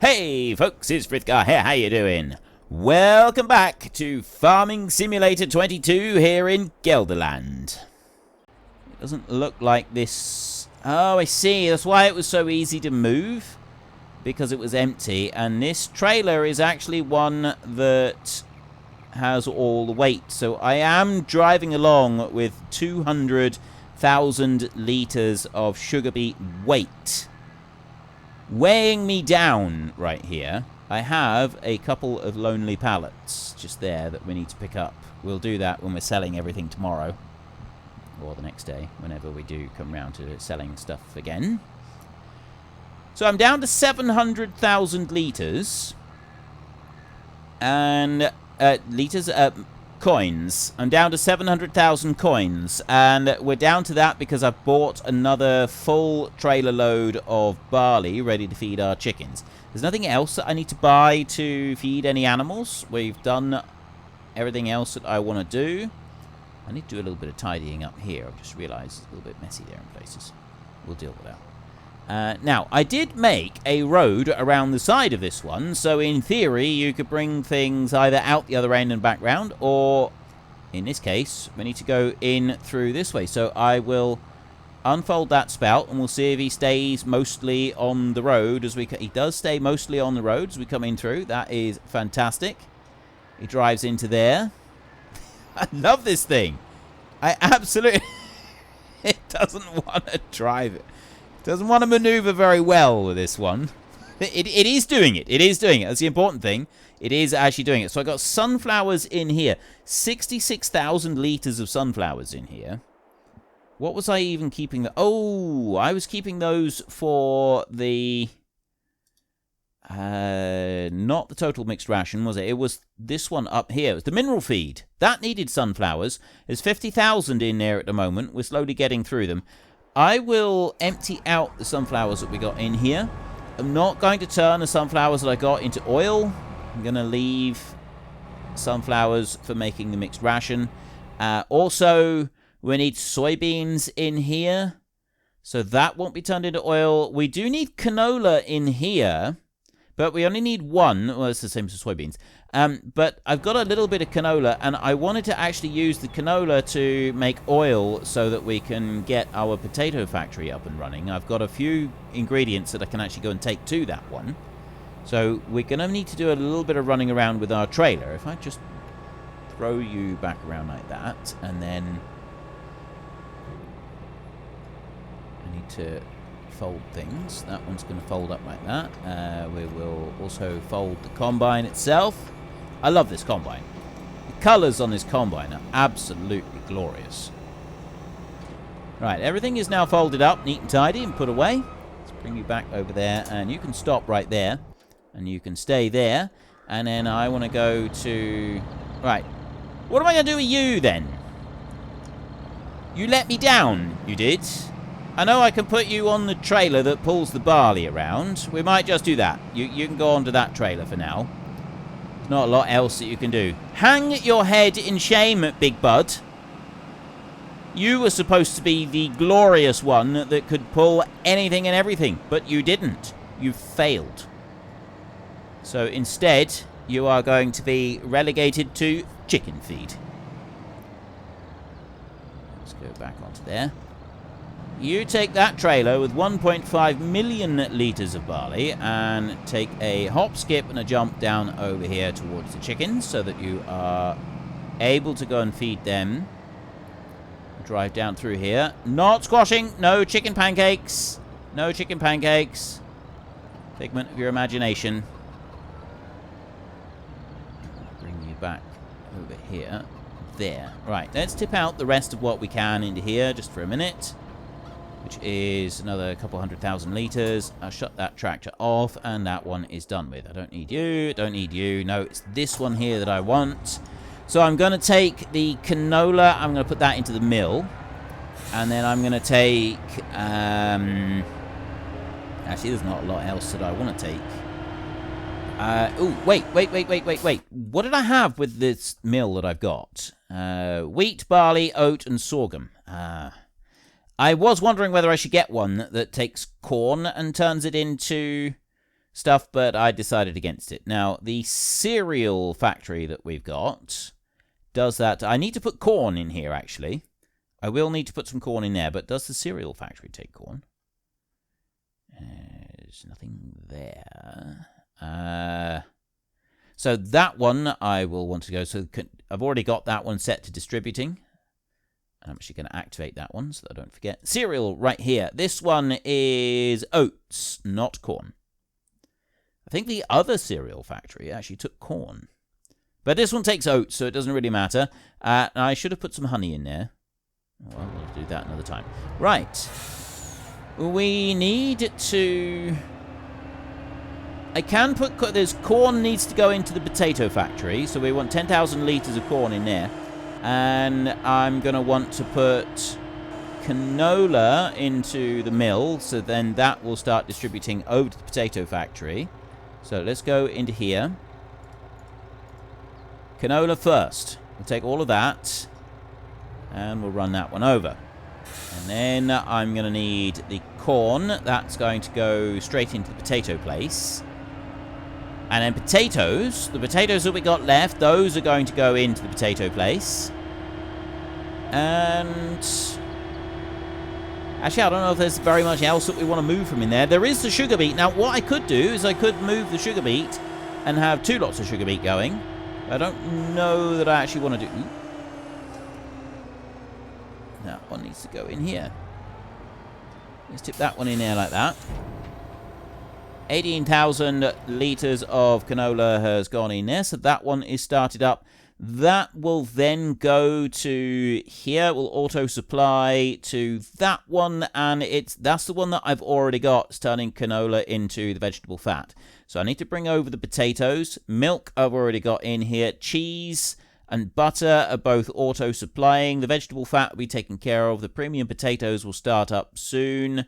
Hey folks, it's Frithgar here, how you doing? Welcome back to Farming Simulator 22 here in Gelderland. It doesn't look like this... Oh, I see, that's why it was so easy to move. Because it was empty, and this trailer is actually one that has all the weight. So I am driving along with 200,000 litres of sugar beet weight. Weighing me down right here, I have a couple of lonely pallets just there that we need to pick up. We'll do that when we're selling everything tomorrow. Or the next day, whenever we do come round to selling stuff again. So I'm down to 700,000 litres. And... coins. I'm down to 700,000 coins, and we're down to that because I've bought another full trailer load of barley ready to feed our chickens. There's nothing else that I need to buy to feed any animals. We've done everything else that I want to do. I need to do a little bit of tidying up here. I've just realised it's a little bit messy there in places. We'll deal with that. Now, I did make a road around the side of this one, so in theory you could bring things either out the other end and back round, or, in this case, we need to go in through this way. So I will unfold that spout, and we'll see if he stays mostly on the road as we... He does stay mostly on the road as we come in through. That is fantastic. He drives into there. I love this thing. I absolutely... It doesn't want to drive it. Doesn't want to maneuver very well with this one. It is doing it. It is doing it. That's the important thing. It is actually doing it. So I got sunflowers in here. 66,000 litres of sunflowers in here. What was I even keeping? Oh, I was keeping those for the... not the total mixed ration, was it? It was this one up here. It was the mineral feed. That needed sunflowers. There's 50,000 in there at the moment. We're slowly getting through them. I will empty out the sunflowers that we got in here. I'm not going to turn the sunflowers that I got into oil. I'm going to leave sunflowers for making the mixed ration. Also, we need soybeans in here. So that won't be turned into oil. We do need canola in here. But we only need one. Well, it's the same as soybeans. But I've got a little bit of canola, and I wanted to actually use the canola to make oil so that we can get our potato factory up and running. I've got a few ingredients that I can actually go and take to that one. So we're going to need to do a little bit of running around with our trailer. If I just throw you back around like that, and then I need to... fold things. That one's going to fold up like that. We will also fold the combine itself. I love this combine. The colours on this combine are absolutely glorious. Right, everything is now folded up, neat and tidy, and put away. Let's bring you back over there, and you can stop right there, and you can stay there. And then I want to go to... Right, what am I going to do with you then? You let me down, you did. I know I can put you on the trailer that pulls the barley around. We might just do that. You can go onto that trailer for now. There's not a lot else that you can do. Hang your head in shame, Big Bud. You were supposed to be the glorious one that could pull anything and everything, but you didn't. You failed. So instead, you are going to be relegated to chicken feed. Let's go back onto there. You take that trailer with 1.5 million litres of barley and take a hop, skip and a jump down over here towards the chickens so that you are able to go and feed them. Drive down through here. Not squashing. No chicken pancakes. No chicken pancakes. Figment of your imagination. Bring you back over here. There. Right, let's tip out the rest of what we can into here just for a minute. Which is another couple 100,000 litres. I'll shut that tractor off, and that one is done with. I don't need you, don't need you. No, it's this one here that I want. So I'm going to take the canola, I'm going to put that into the mill. And then I'm going to take... actually, there's not a lot else that I want to take. Oh, wait. What did I have with this mill that I've got? Wheat, barley, oat, and sorghum. I was wondering whether I should get one that takes corn and turns it into stuff, but I decided against it. Now, the cereal factory that we've got does that. I need to put corn in here, actually. I will need to put some corn in there, but does the cereal factory take corn? There's nothing there. So that one I will want to go. So I've already got that one set to distributing. And I'm actually going to activate that one so that I don't forget. Cereal right here. This one is oats, not corn. I think the other cereal factory actually took corn. But this one takes oats, so it doesn't really matter. I should have put some honey in there. Well, we'll do that another time. Right. We need to... I can put... There's corn needs to go into the potato factory. So we want 10,000 litres of corn in there. And I'm going to want to put canola into the mill. So then that will start distributing over to the potato factory. So let's go into here. Canola first. We'll take all of that. And we'll run that one over. And then I'm going to need the corn. That's going to go straight into the potato place. And then potatoes. The potatoes that we got left, those are going to go into the potato place. And... actually, I don't know if there's very much else that we want to move from in there. There is the sugar beet. Now, what I could do is I could move the sugar beet and have 2 lots of sugar beet going. I don't know that I actually want to do... That one needs to go in here. Let's tip that one in there like that. 18,000 litres of canola has gone in there, so that one is started up. That will then go to here. We'll auto-supply to that one, and that's the one that I've already got, turning canola into the vegetable fat. So I need to bring over the potatoes. Milk I've already got in here. Cheese and butter are both auto-supplying. The vegetable fat will be taken care of. The premium potatoes will start up soon.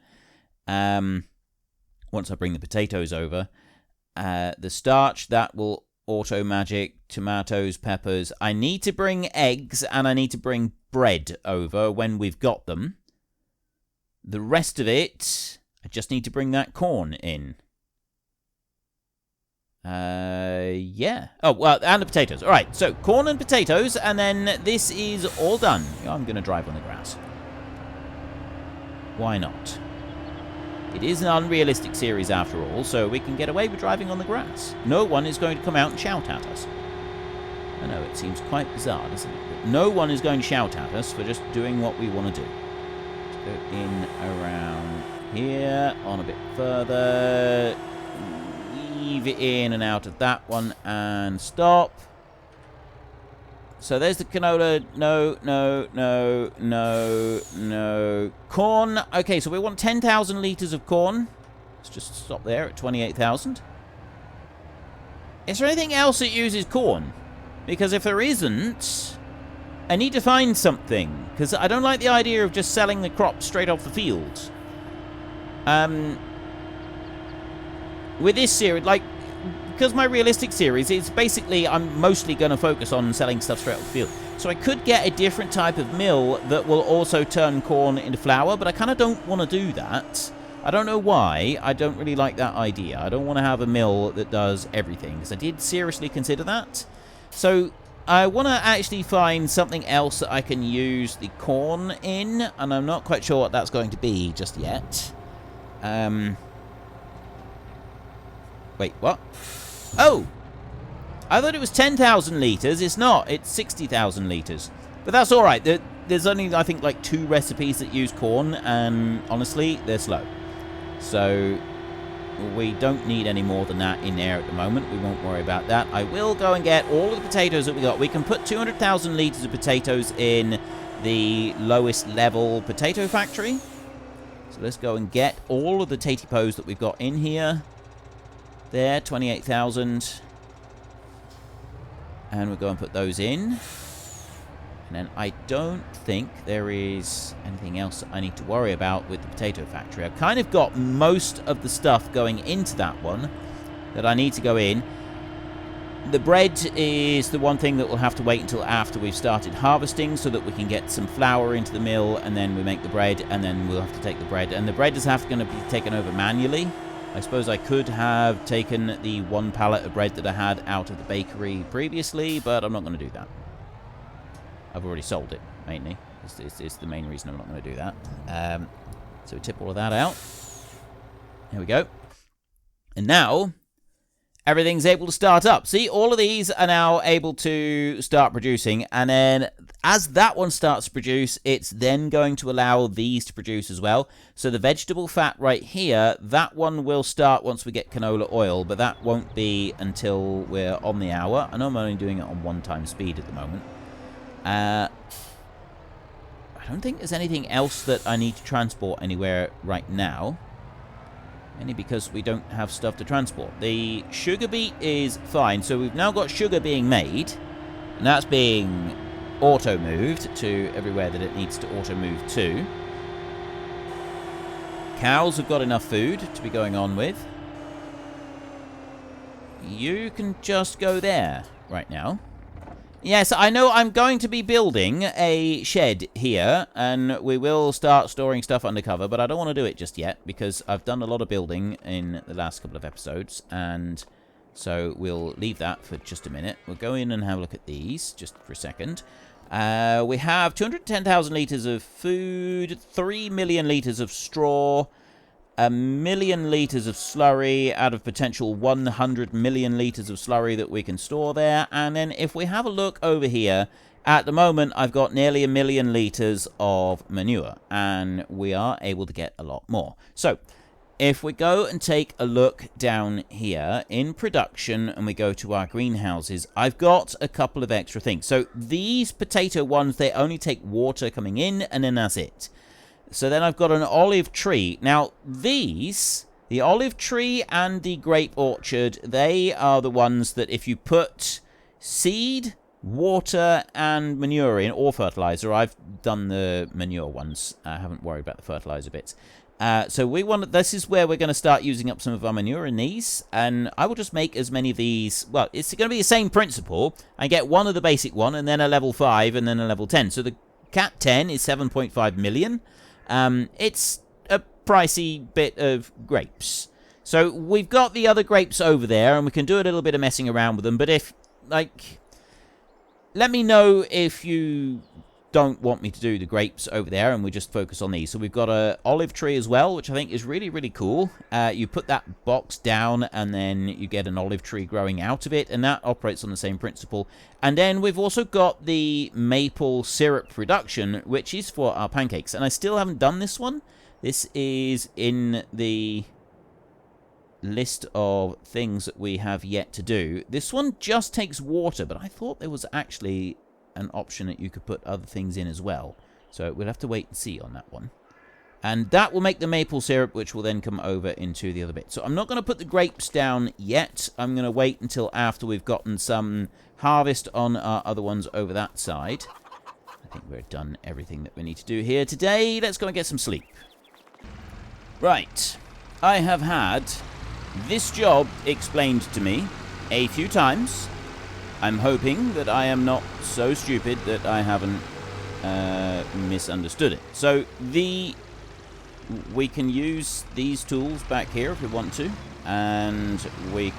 Once I bring the potatoes over. The starch, that will auto-magic. Tomatoes, peppers. I need to bring eggs and I need to bring bread over when we've got them. The rest of it, I just need to bring that corn in. Yeah. Oh, well, and the potatoes. All right, so corn and potatoes, and then this is all done. I'm going to drive on the grass. Why not? It is an unrealistic series after all, so we can get away with driving on the grass. No one is going to come out and shout at us. I know, it seems quite bizarre, doesn't it? But no one is going to shout at us for just doing what we want to do. Let's go in around here, on a bit further... Weave it in and out of that one and stop. So there's the canola. No, no, no, no, no. Corn. Okay, so we want 10,000 litres of corn. Let's just stop there at 28,000. Is there anything else that uses corn? Because if there isn't, I need to find something. Because I don't like the idea of just selling the crop straight off the field. With this series, like, because my realistic series is basically, I'm mostly going to focus on selling stuff straight off the field. So I could get a different type of mill that will also turn corn into flour, but I kind of don't want to do that. I don't know why. I don't really like that idea. I don't want to have a mill that does everything, because I did seriously consider that. So I want to actually find something else that I can use the corn in, and I'm not quite sure what that's going to be just yet. Wait, what? Oh! I thought it was 10,000 litres. It's not. It's 60,000 litres. But that's alright. There's only, I think, like 2 recipes that use corn, and honestly, they're slow. So, we don't need any more than that in there at the moment. We won't worry about that. I will go and get all of the potatoes that we got. We can put 200,000 litres of potatoes in the lowest level potato factory. So let's go and get all of the tatipos that we've got in here. There, 28,000. And we'll go and put those in. And then I don't think there is anything else that I need to worry about with the potato factory. I've kind of got most of the stuff going into that one that I need to go in. The bread is the one thing that we'll have to wait until after we've started harvesting so that we can get some flour into the mill, and then we make the bread, and then we'll have to take the bread. And the bread is going to be taken over manually. I suppose I could have taken the 1 pallet of bread that I had out of the bakery previously, but I'm not going to do that. I've already sold it, mainly. It's the main reason I'm not going to do that. So we tip all of that out. There we go. And now, everything's able to start up. See, all of these are now able to start producing. And then, as that one starts to produce, it's then going to allow these to produce as well. So the vegetable fat right here, that one will start once we get canola oil. But that won't be until we're on the hour. I know I'm only doing it on 1 speed at the moment. I don't think there's anything else that I need to transport anywhere right now. Only because we don't have stuff to transport. The sugar beet is fine. So we've now got sugar being made. And that's being auto-moved to everywhere that it needs to auto-move to. Cows have got enough food to be going on with. You can just go there right now. Yes, I know I'm going to be building a shed here, and we will start storing stuff undercover, but I don't want to do it just yet, because I've done a lot of building in the last couple of episodes, and so we'll leave that for just a minute. We'll go in and have a look at these, just for a second. We have 210,000 litres of food, 3 million litres of straw, 1 million litres of slurry out of potential 100 million litres of slurry that we can store there. And then if we have a look over here, at the moment I've got nearly 1 million litres of manure, and we are able to get a lot more. So if we go and take a look down here in production and we go to our greenhouses, I've got a couple of extra things. So these potato ones, they only take water coming in, and then that's it. So then I've got an olive tree. Now, these, the olive tree and the grape orchard, they are the ones that if you put seed, water, and manure in, or fertilizer, I've done the manure ones. I haven't worried about the fertilizer bits. So we want, this is where we're going to start using up some of our manure in these, and I will just make as many of these. Well, it's going to be the same principle. I get one of the basic one, and then a level 5, and then a level 10. So the Cat 10 is 7.5 million. It's a pricey bit of grapes. So we've got the other grapes over there, and we can do a little bit of messing around with them. But if, like, let me know if you don't want me to do the grapes over there, and we just focus on these. So we've got a olive tree as well, which I think is really, really cool. You put that box down, and then you get an olive tree growing out of it, and that operates on the same principle. And then we've also got the maple syrup production, which is for our pancakes. And I still haven't done this one. This is in the list of things that we have yet to do. This one just takes water, but I thought there was actually an option that you could put other things in as well. So we'll have to wait and see on that one. And that will make the maple syrup, which will then come over into the other bit. So I'm not going to put the grapes down yet. I'm going to wait until after we've gotten some harvest on our other ones over that side. I think we've done everything that we need to do here today. Let's go and get some sleep. Right. I have had this job explained to me a few times. I'm hoping that I am not so stupid that I haven't misunderstood it. So we can use these tools back here if we want to, and we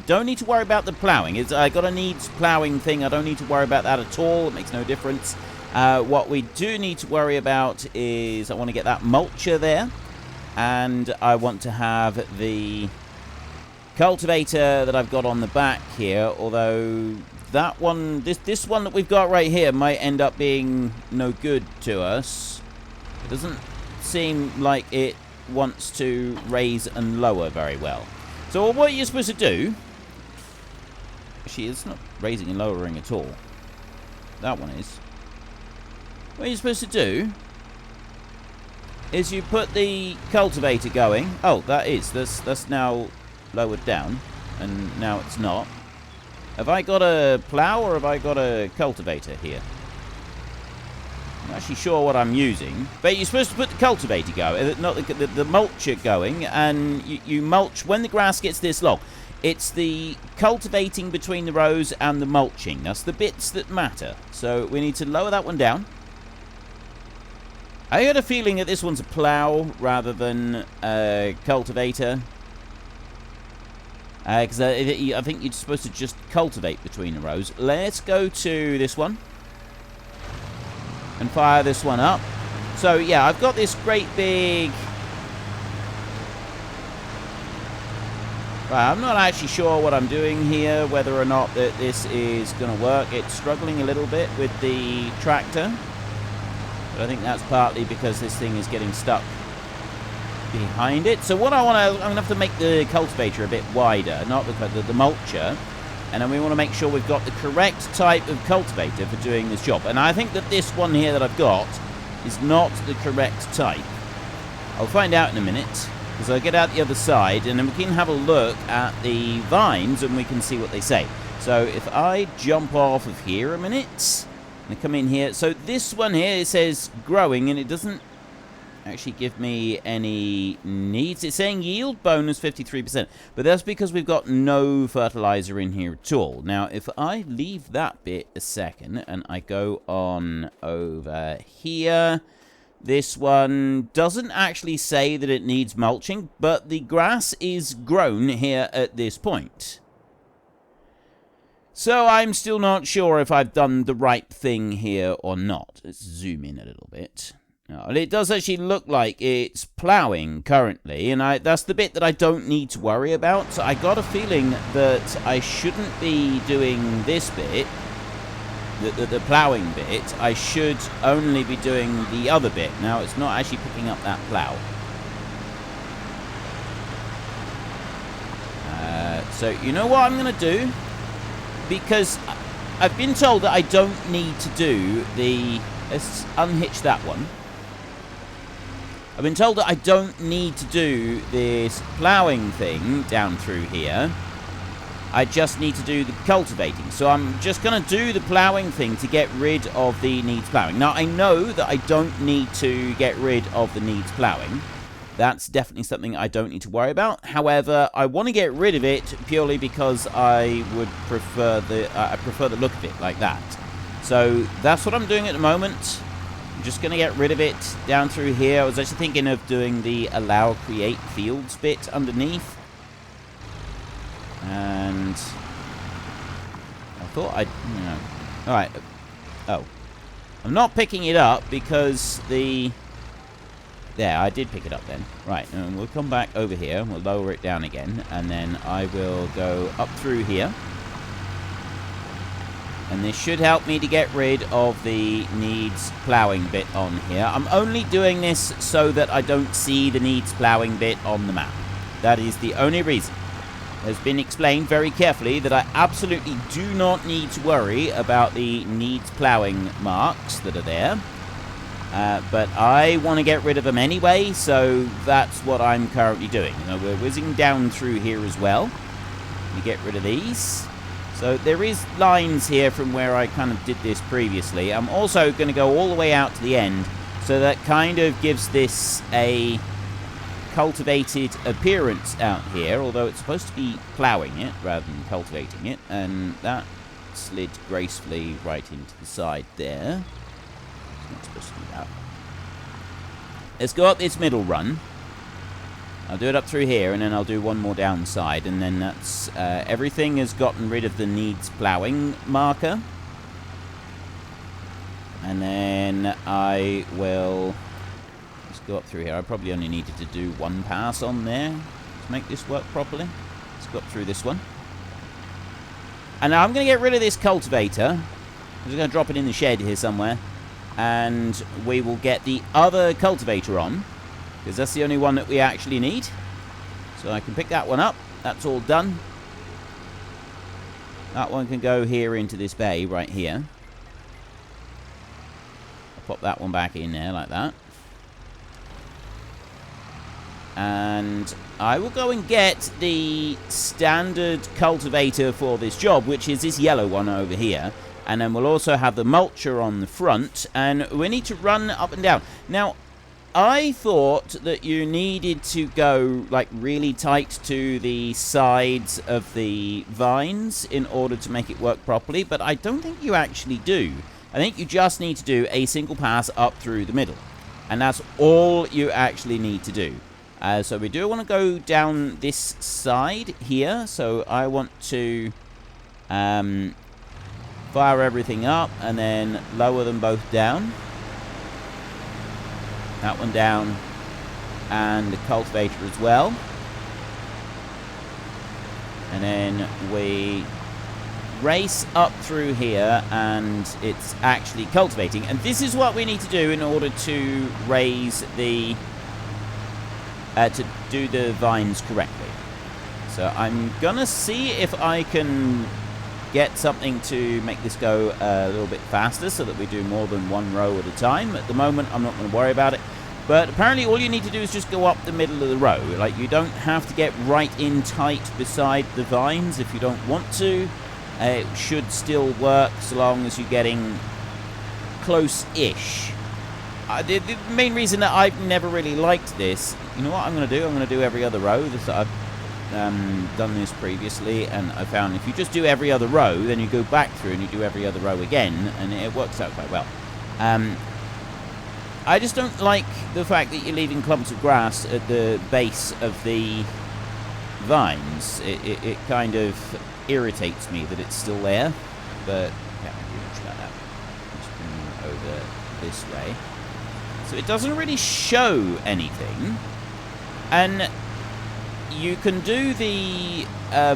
don't need to worry about the ploughing. I got a needs ploughing thing. I don't need to worry about that at all. It makes no difference. What we do need to worry about is I want to get that mulcher there, and I want to have the cultivator that I've got on the back here, although that one, this one that we've got right here might end up being no good to us. It doesn't seem like it wants to raise and lower very well. So what you're supposed to do, actually it's not raising and lowering at all. That one is. What you're supposed to do is you put the cultivator going. Oh, that's now lowered down, and now it's not. Have I got a plow or have I got a cultivator here? I'm not actually sure what I'm using, but you're supposed to put the cultivator going, not the mulcher going, and you mulch when the grass gets this long. It's the cultivating between the rows and the mulching. That's the bits that matter. So we need to lower that one down. I had a feeling that this one's a plow rather than a cultivator. Because I think you're supposed to just cultivate between the rows. Let's go to this one. And fire this one up. So, yeah, I've got this great big... Right, I'm not actually sure what I'm doing here, whether or not that this is going to work. It's struggling a little bit with the tractor. But I think that's partly because this thing is getting stuck behind it. So what I'm going to have to make the cultivator a bit wider, not the mulcher. And then we want to make sure we've got the correct type of cultivator for doing this job. And I think that this one here that I've got is not the correct type. I'll find out in a minute. Because I'll get out the other side, and then we can have a look at the vines, and we can see what they say. So if I jump off of here a minute, and come in here. So this one here, it says growing, and it doesn't actually give me any needs. It's saying yield bonus 53%, but that's because we've got no fertilizer in here at all. Now, if I leave that bit a second, and I go on over here... This one doesn't actually say that it needs mulching, but the grass is grown here at this point. So I'm still not sure if I've done the right thing here or not. Let's zoom in a little bit. It does actually look like it's plowing currently, and that's the bit that I don't need to worry about. So I got a feeling that I shouldn't be doing this bit. The ploughing bit, I should only be doing the other bit. Now, it's not actually picking up that plough. So, you know what I'm going to do? Because I've been told that I don't need to do the... Let's unhitch that one. I've been told that I don't need to do this ploughing thing down through here. I just need to do the cultivating. So I'm just going to do the ploughing thing to get rid of the needs ploughing. Now, I know that I don't need to get rid of the needs ploughing. That's definitely something I don't need to worry about. However, I want to get rid of it purely because I would prefer the look of it like that. So that's what I'm doing at the moment. I'm just going to get rid of it down through here. I was actually thinking of doing the allow create fields bit underneath. And I thought I'd, Alright. Oh. I'm not picking it up because the... There, I did pick it up then. Right, and we'll come back over here. We'll lower it down again. And then I will go up through here. And this should help me to get rid of the needs ploughing bit on here. I'm only doing this so that I don't see the needs ploughing bit on the map. That is the only reason. Has been explained very carefully that I absolutely do not need to worry about the needs ploughing marks that are there. But I want to get rid of them anyway, so that's what I'm currently doing. We're whizzing down through here as well. We get rid of these. So there is lines here from where I kind of did this previously. I'm also going to go all the way out to the end, so that kind of gives this a cultivated appearance out here, although it's supposed to be ploughing it rather than cultivating it, and that slid gracefully right into the side there. It's not supposed to do that. Let's go up this middle run. I'll do it up through here, and then I'll do one more downside, and then that's everything has gotten rid of the needs ploughing marker. And then I will go up through here. I probably only needed to do one pass on there to make this work properly. Let's go up through this one. And now I'm going to get rid of this cultivator. I'm just going to drop it in the shed here somewhere. And we will get the other cultivator on, because that's the only one that we actually need. So I can pick that one up. That's all done. That one can go here into this bay right here. I'll pop that one back in there like that. And I will go and get the standard cultivator for this job, which is this yellow one over here. And then we'll also have the mulcher on the front. And we need to run up and down. Now, I thought that you needed to go like really tight to the sides of the vines in order to make it work properly. But I don't think you actually do. I think you just need to do a single pass up through the middle. And that's all you actually need to do. So we do want to go down this side here. So I want to fire everything up and then lower them both down. That one down, and the cultivator as well. And then we race up through here, and it's actually cultivating. And this is what we need to do in order to raise the to do the vines correctly. So I'm gonna see if I can get something to make this go a little bit faster so that we do more than one row at a time. At the moment, I'm not going to worry about it. But apparently all you need to do is just go up the middle of the row. Like, you don't have to get right in tight beside the vines if you don't want to. It should still work so long as you're getting close-ish. The main reason that I've never really liked this, you know what I'm going to do? I'm going to do every other row. I've done this previously, and I found if you just do every other row, then you go back through and you do every other row again, and it works out quite well. I just don't like the fact that you're leaving clumps of grass at the base of the vines. It kind of irritates me that it's still there, but yeah, much like that. Just bring it over this way. So it doesn't really show anything, and you can do the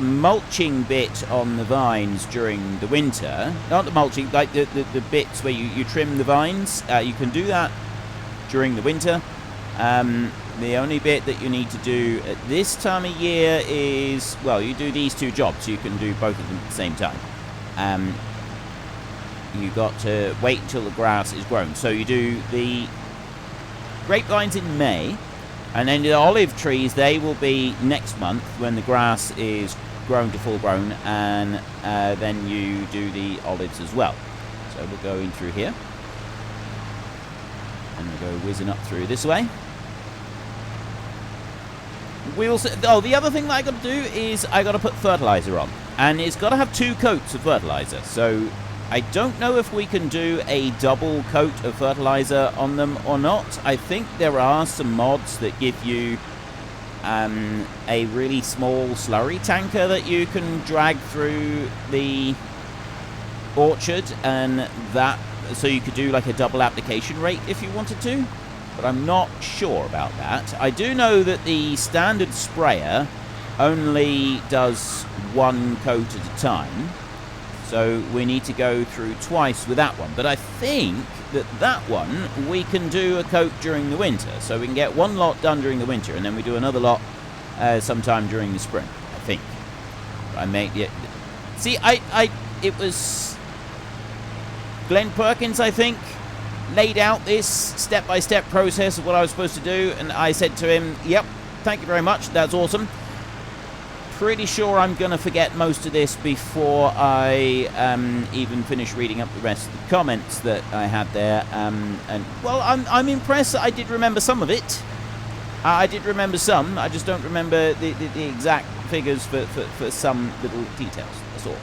mulching bit on the vines during the winter. Not the mulching, like the bits where you trim the vines. You can do that during the winter. The only bit that you need to do at this time of year is, well, you do these two jobs. You can do both of them at the same time. You've got to wait until the grass is grown. So you do the grapevines in May, and then the olive trees, they will be next month when the grass is grown to full grown, and then you do the olives as well. So we'll go in through here, and we'll go whizzing up through this way. We also, oh, the other thing that I got to do is I got to put fertilizer on, and it's got to have 2 coats of fertilizer. So I don't know if we can do a double coat of fertilizer on them or not. I think there are some mods that give you a really small slurry tanker that you can drag through the orchard, and that, so you could do like a double application rate if you wanted to, but I'm not sure about that. I do know that the standard sprayer only does 1 coat at a time, so we need to go through twice with that one. But I think that one we can do a coat during the winter, so we can get 1 lot done during the winter, and then we do another lot sometime during the spring, I think. I may, yeah. See, it was Glenn Perkins, I think, laid out this step-by-step process of what I was supposed to do, and I said to him, yep, thank you very much, that's awesome. Pretty sure I'm going to forget most of this before I even finish reading up the rest of the comments that I had there. And well, I'm impressed that I did remember some of it. I did remember some. I just don't remember the exact figures for some little details. That's all.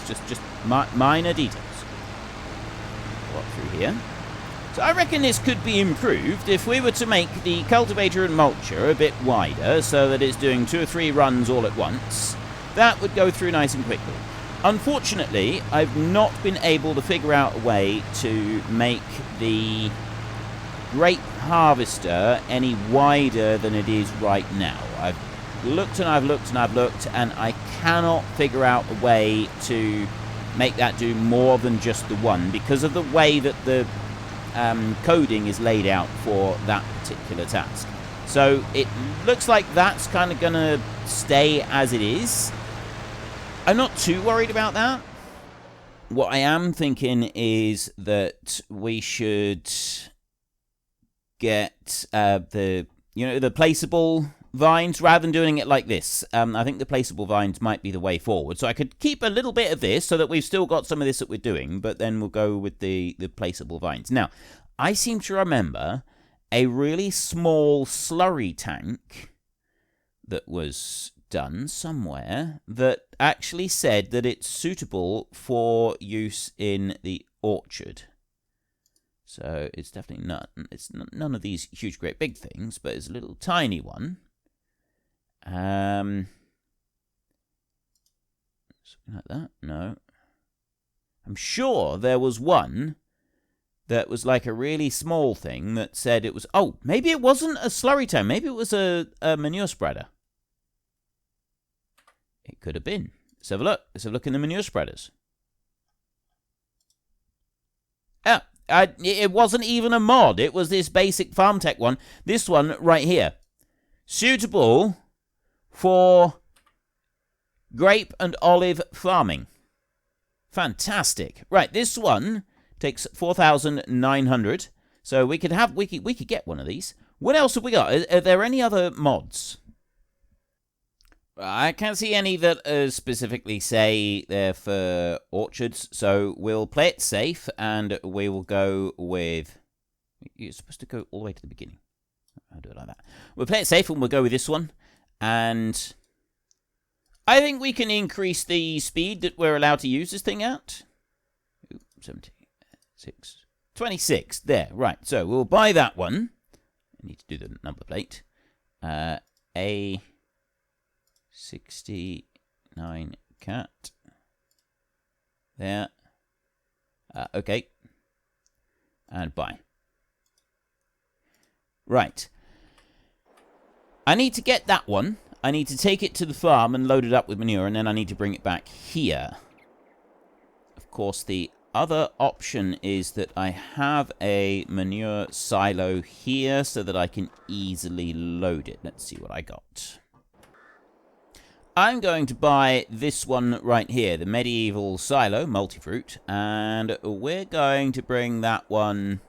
It's just minor details. Go up through here. So I reckon this could be improved if we were to make the cultivator and mulcher a bit wider so that it's doing 2 or 3 runs all at once. That would go through nice and quickly. Unfortunately, I've not been able to figure out a way to make the grape harvester any wider than it is right now. I've looked and I've looked and I've looked, and I cannot figure out a way to make that do more than just the 1 because of the way that the coding is laid out for that particular task. So it looks like that's kind of going to stay as it is. I'm not too worried about that. What I am thinking is that we should get the placeable vines rather than doing it like this. I think the placeable vines might be the way forward. So I could keep a little bit of this so that we've still got some of this that we're doing, but then we'll go with the placeable vines. Now, I seem to remember a really small slurry tank that was done somewhere that actually said that it's suitable for use in the orchard. So it's definitely not, it's none of these huge, great big things, but it's a little tiny one. Something like that? No. I'm sure there was one that was like a really small thing that said it was... Oh, maybe it wasn't a slurry tow. Maybe it was a manure spreader. It could have been. Let's have a look. Let's have a look in the manure spreaders. Yeah, it wasn't even a mod. It was this basic farm tech one. This one right here. Suitable for grape and olive farming. Fantastic. Right, this one takes 4,900. So we could get one of these. What else have we got? Are there any other mods? I can't see any that specifically say they're for orchards, so we'll play it safe, and we will go with... You're supposed to go all the way to the beginning. I'll do it like that. We'll play it safe, and we'll go with this one, and I think we can increase the speed that we're allowed to use this thing at. 76. 26. There, right. So we'll buy that one. I need to do the number plate. A... 69 cat. There. Okay. And buy. Right. I need to get that one. I need to take it to the farm and load it up with manure, and then I need to bring it back here. Of course, the other option is that I have a manure silo here so that I can easily load it. Let's see what I got. I'm going to buy this one right here, the medieval silo, multi-fruit, and we're going to bring that one...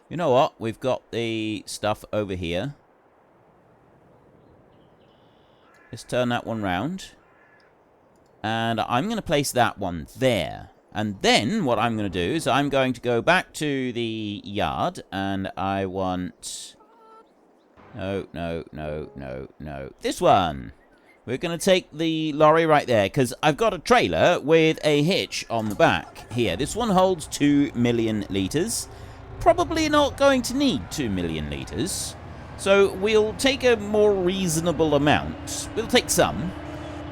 You know what? We've got the stuff over here. Let's turn that one round. And I'm going to place that one there. And then what I'm going to do is I'm going to go back to the yard, and I want... No. This one! We're going to take the lorry right there, because I've got a trailer with a hitch on the back here. This one holds 2 million litres. Probably not going to need 2 million litres. So we'll take a more reasonable amount. We'll take some.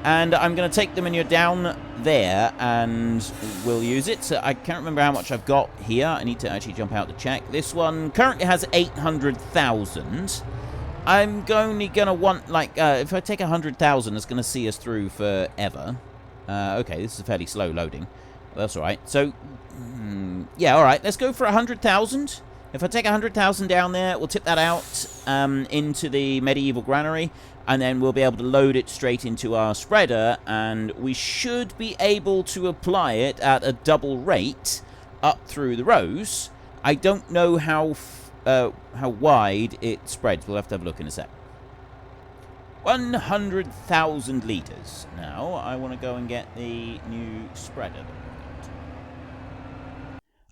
And I'm going to take the manure down there, and we'll use it. So I can't remember how much I've got here. I need to actually jump out to check. This one currently has 800,000. I'm only going to want, like, if I take 100,000, it's going to see us through forever. Okay, this is fairly slow loading. That's all right. So, yeah, all right. Let's go for 100,000. If I take 100,000 down there, we'll tip that out into the medieval granary, and then we'll be able to load it straight into our spreader, and we should be able to apply it at a double rate up through the rows. I don't know how wide it spreads. We'll have to have a look in a sec. 100,000 litres. Now, I want to go and get the new spreader.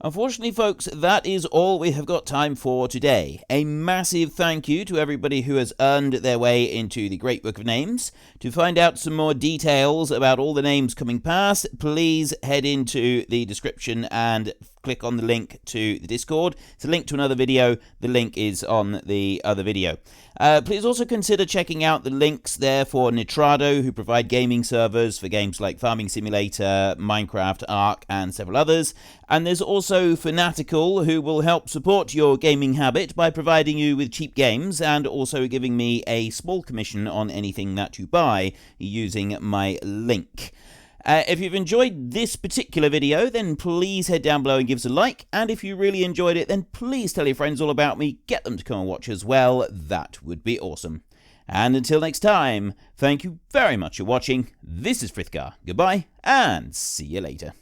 Unfortunately, folks, that is all we have got time for today. A massive thank you to everybody who has earned their way into the Great Book of Names. To find out some more details about all the names coming past, please head into the description and click on the link to the Discord. It's a link to another video. The link is on the other video. Please also consider checking out the links there for Nitrado, who provide gaming servers for games like Farming Simulator, Minecraft, Ark, and several others. And there's also Fanatical, who will help support your gaming habit by providing you with cheap games and also giving me a small commission on anything that you buy using my link. If you've enjoyed this particular video, then please head down below and give us a like. And if you really enjoyed it, then please tell your friends all about me. Get them to come and watch as well. That would be awesome. And until next time, thank you very much for watching. This is Frithgar. Goodbye, and see you later.